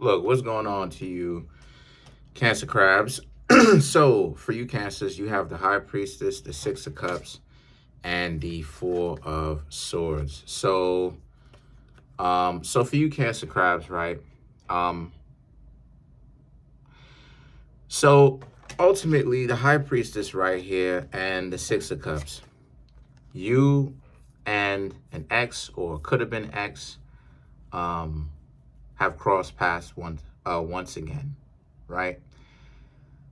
Look, what's going on to you, Cancer crabs? So, for you Cancers, you have the High Priestess, the Six of Cups, and the Four of Swords. So for you Cancer crabs, right? Um, so ultimately, the High Priestess right here and the Six of Cups, you and an ex or could have been ex, um, have crossed paths once again, right?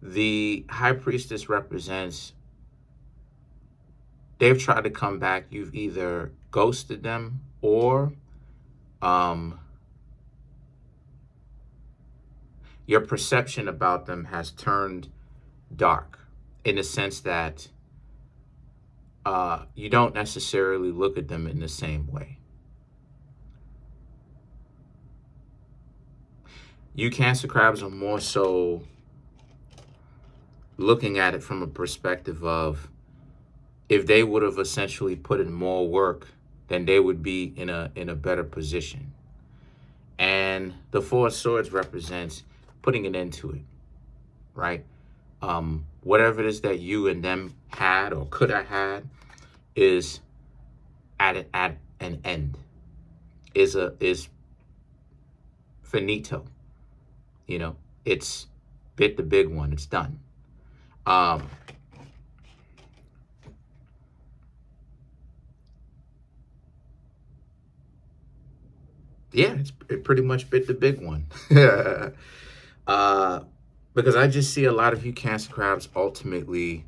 The High Priestess represents they've tried to come back. You've either ghosted them or um, your perception about them has turned dark in the sense that you don't necessarily look at them in the same way. You Cancer crabs are more so looking at it from a perspective of if they would have essentially put in more work, then they would be in a better position. And the Four of Swords represents putting an end to it, right? Whatever it is that you and them had or could have had is at an end, is finito. You know, it's bit the big one. It's done. Yeah, it pretty much bit the big one. uh, because I just see a lot of you Cancer crabs ultimately,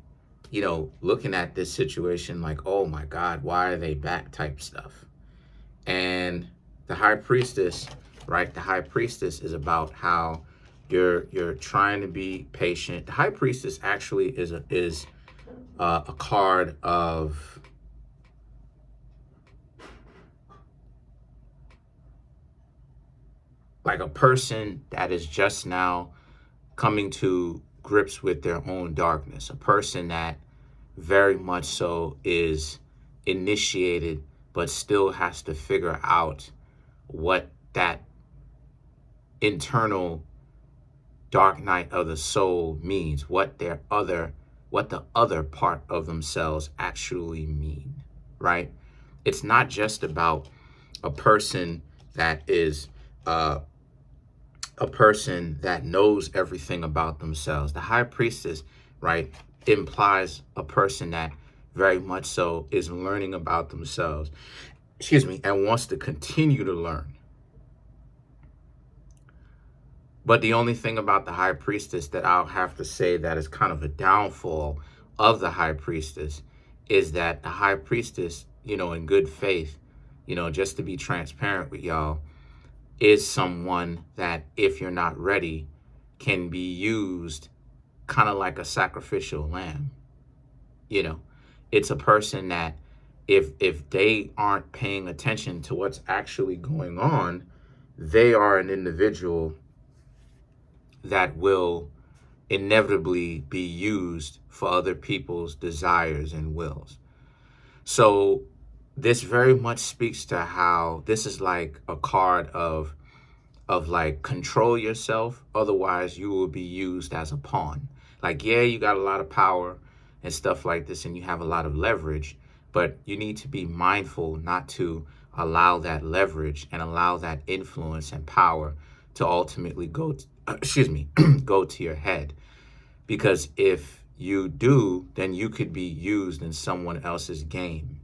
looking at this situation like, oh my God, why are they back type stuff. And the High Priestess, right? The High Priestess is about how you're trying to be patient. The High Priestess actually is a card of like a person that is just now coming to grips with their own darkness, a person that very much so is initiated but still has to figure out what that internal dark night of the soul means, what the other part of themselves actually mean, right? It's not just about a person that is a person that knows everything about themselves. The High Priestess, right, implies a person that very much so is learning about themselves, and wants to continue to learn. But the only thing about the High Priestess that I'll have to say that is kind of a downfall of the High Priestess is that the High Priestess, in good faith, just to be transparent with y'all, is someone that, if you're not ready, can be used kind of like a sacrificial lamb. It's a person that if they aren't paying attention to what's actually going on, they are an individual that will inevitably be used for other people's desires and wills. So this very much speaks to how this is like a card of like control yourself, otherwise you will be used as a pawn. Like, yeah, you got a lot of power and stuff like this and you have a lot of leverage, but you need to be mindful not to allow that leverage and allow that influence and power to ultimately go go to your head. Because if you do, then you could be used in someone else's game.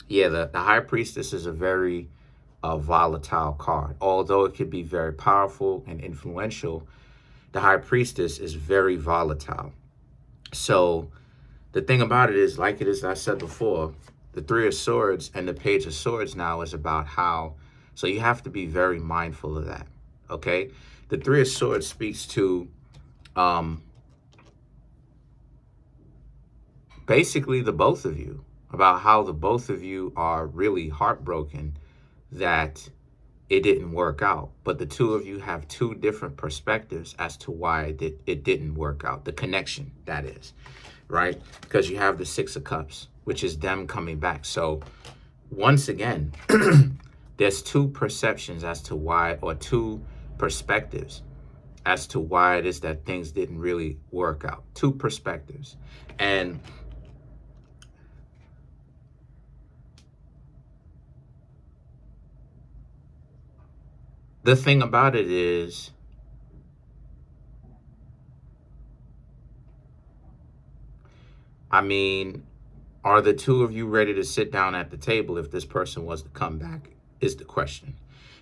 Yeah, the High Priestess is a very volatile card. Although it could be very powerful and influential, the High Priestess is very volatile. So the thing about it is, like it is, I said before, the Three of Swords and the Page of Swords now is about how, so you have to be very mindful of that, okay? The Three of Swords speaks to basically the both of you, about how the both of you are really heartbroken that it didn't work out. But the two of you have two different perspectives as to why it didn't work out. The connection, that is, right? Because you have the Six of Cups, which is them coming back. So once again, there's two perceptions as to why, or two perspectives as to why it is that things didn't really work out. Two perspectives. And the thing about it is, I mean, are the two of you ready to sit down at the table if this person was to come back, is the question.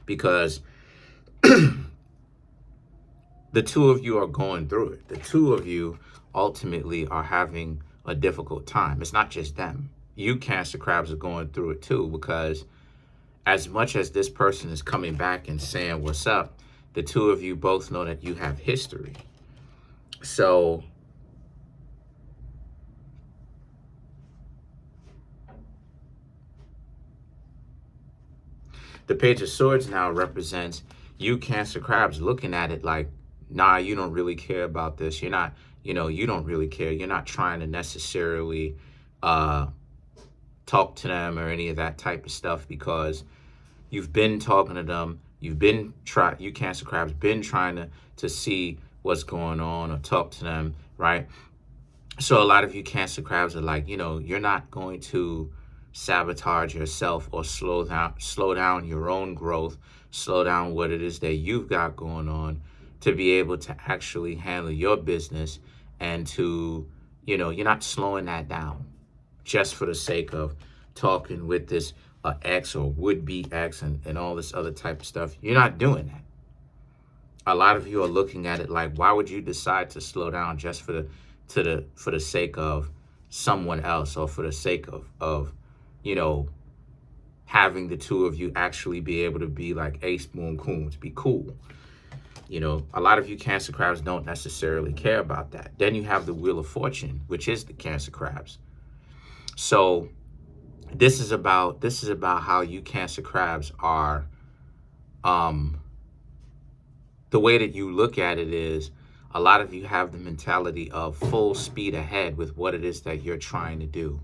Because the two of you are going through it. The two of you ultimately are having a difficult time. It's not just them. You Cancer Crabs are going through it too, because as much as this person is coming back and saying what's up, the two of you both know that you have history. So the Page of Swords now represents you Cancer Crabs looking at it like, nah, you don't really care about this. You're not, you don't really care. You're not trying to necessarily talk to them or any of that type of stuff, because you've been talking to them. You Cancer Crabs been trying to see what's going on or talk to them, right? So a lot of you Cancer Crabs are like, you're not going to sabotage yourself or slow down your own growth, slow down what it is that you've got going on, to be able to actually handle your business, and to, you're not slowing that down just for the sake of talking with this ex or would-be ex and all this other type of stuff. You're not doing that. A lot of you are looking at it like, why would you decide to slow down just for the sake of someone else, or for the sake of having the two of you actually be able to be like ace boom coons, be cool. A lot of you Cancer Crabs don't necessarily care about that. Then you have the Wheel of Fortune, which is the Cancer Crabs. So this is about how you Cancer Crabs are, the way that you look at it is, a lot of you have the mentality of full speed ahead with what it is that you're trying to do,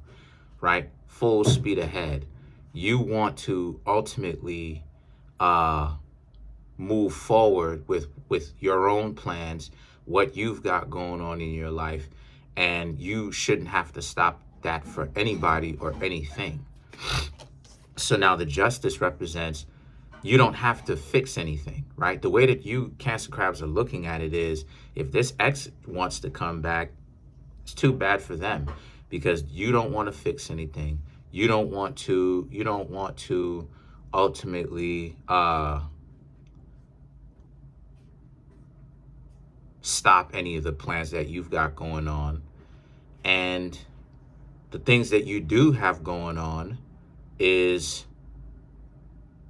right? Full speed ahead. You want to ultimately move forward with your own plans, what you've got going on in your life, and you shouldn't have to stop that for anybody or anything. So now the Justice represents, you don't have to fix anything, right? The way that you Cancer Crabs are looking at it is, if this ex wants to come back, it's too bad for them, because you don't want to fix anything. You don't want to ultimately stop any of the plans that you've got going on. And the things that you do have going on is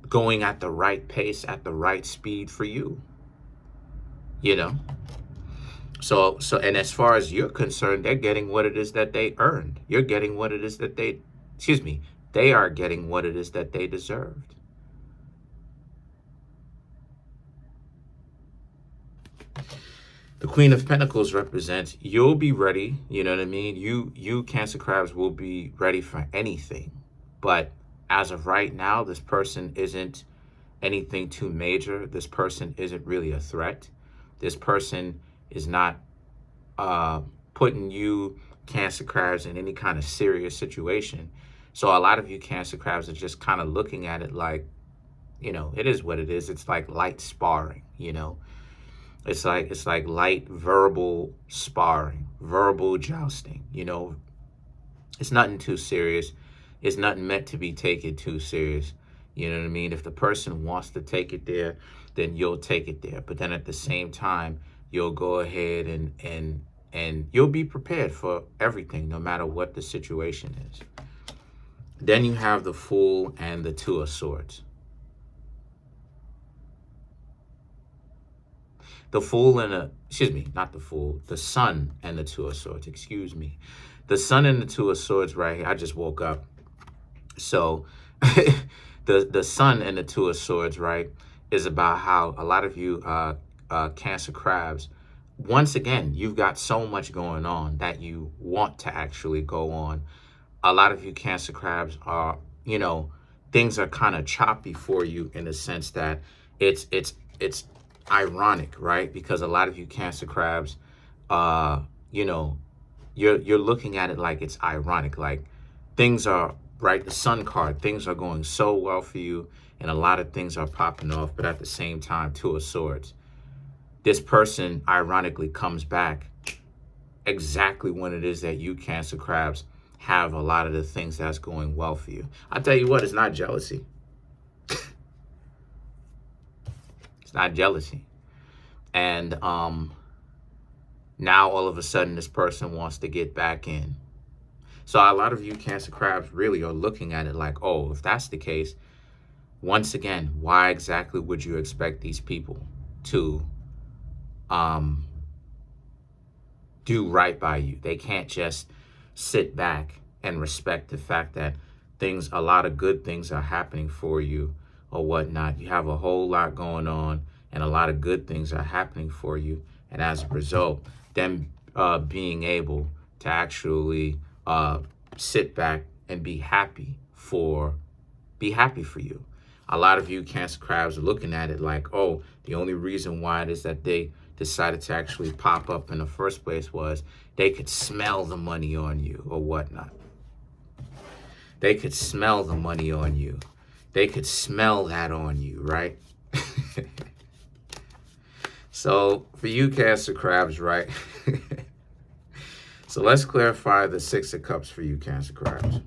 going at the right pace, at the right speed for you. So and as far as you're concerned, they're getting what it is that they earned. You're getting what it is that they are getting what it is that they deserved. The Queen of Pentacles represents, you'll be ready, you know what I mean? You Cancer Crabs will be ready for anything. But as of right now, this person isn't anything too major. This person isn't really a threat. This person is not putting you Cancer Crabs in any kind of serious situation. So a lot of you Cancer Crabs are just kind of looking at it like, it is what it is. It's like light sparring, It's like light verbal sparring, verbal jousting, It's nothing too serious. It's nothing meant to be taken too serious. You know what I mean? If the person wants to take it there, then you'll take it there. But then at the same time, you'll go ahead and you'll be prepared for everything, no matter what the situation is. Then you have the Fool and the Two of Swords. The Fool and the Sun and the Two of Swords, excuse me. The Sun and the Two of Swords right here. I just woke up. So the Sun and the Two of Swords, right, is about how a lot of you Cancer Crabs, once again, you've got so much going on that you want to actually go on. A lot of you Cancer Crabs are, things are kind of choppy for you in the sense that it's ironic, right? Because a lot of you Cancer crabs, you know, you're looking at it like it's ironic, like things are right. The Sun card, things are going so well for you, and a lot of things are popping off. But at the same time, Two of Swords, this person ironically comes back exactly when it is that you Cancer crabs have a lot of the things that's going well for you. I tell you what, it's not jealousy. It's not jealousy. And now all of a sudden this person wants to get back in. So a lot of you Cancer crabs really are looking at it like, oh, if that's the case, once again, why exactly would you expect these people to do right by you? They can't just sit back and respect the fact that a lot of good things are happening for you or whatnot. You have a whole lot going on and a lot of good things are happening for you. And as a result, them being able to actually sit back and be happy for you. A lot of you Cancer crabs are looking at it like, oh, the only reason why it is that they decided to actually pop up in the first place was they could smell the money on you or whatnot. They could smell the money on you. They could smell that on you, right? So for you Cancer crabs, right? So let's clarify the Six of Cups for you Cancer crabs.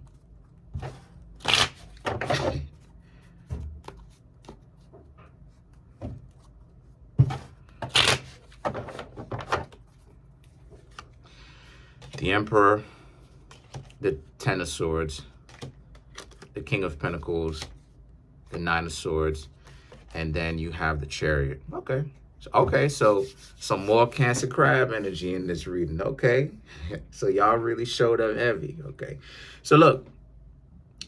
The Emperor, the Ten of Swords, the King of Pentacles, the Nine of Swords, and then you have the Chariot. Okay, so some more Cancer crab energy in this reading. Okay, so y'all really showed up heavy. Okay, so look,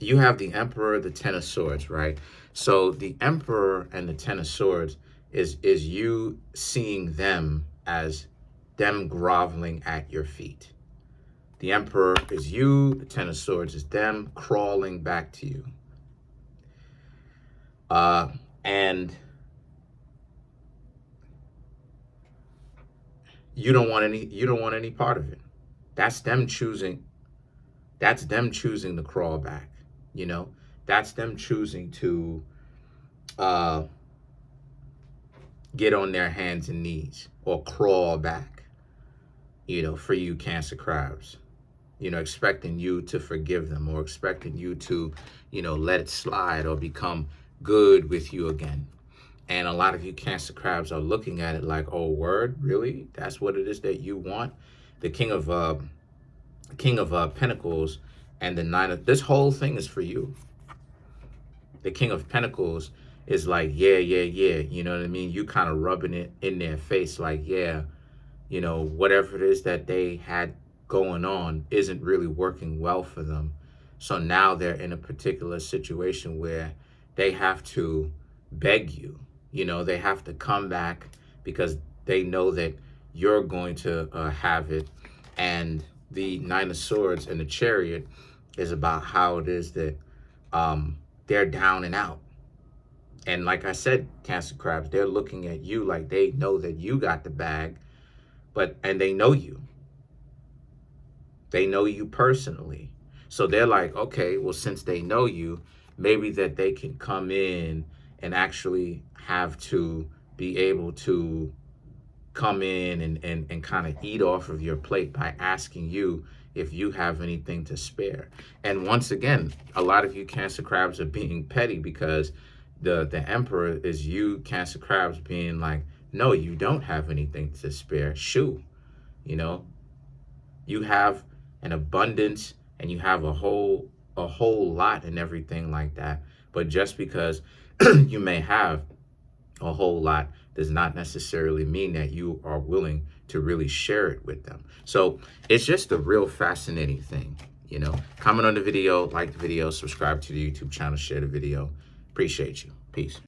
you have the Emperor, the Ten of Swords, right? So the Emperor and the Ten of Swords is you seeing them as them groveling at your feet. The Emperor is you, the Ten of Swords is them crawling back to you. And you don't want any part of it. That's them choosing to crawl back, you know? That's them choosing to get on their hands and knees or crawl back, you know, for you Cancer crabs. You know, expecting you to forgive them or expecting you to, you know, let it slide or become good with you again. And a lot of you Cancer crabs are looking at it like, oh, word, really? That's what it is that you want? The King of Pentacles and the Nine of, this whole thing is for you. The King of Pentacles is like, yeah. You know what I mean? You kind of rubbing it in their face like, yeah, you know, whatever it is that they had going on isn't really working well for them. So now they're in a particular situation where they have to beg you. You know, they have to come back because they know that you're going to have it. And the Nine of Swords and the Chariot is about how it is that they're down and out. And like I said, Cancer crabs, they're looking at you like they know that you got the bag, and they know you. They know you personally. So they're like, okay, well, since they know you, maybe that they can come in and actually have to be able to come in and kind of eat off of your plate by asking you if you have anything to spare. And once again, a lot of you Cancer crabs are being petty because the Emperor is you Cancer crabs being like, no, you don't have anything to spare. Shoo, you know, you have an abundance and you have a whole lot and everything like that. But just because you may have a whole lot does not necessarily mean that you are willing to really share it with them. So it's just a real fascinating thing, you know. Comment on the video, like the video, subscribe to the YouTube channel, share the video. Appreciate you. Peace.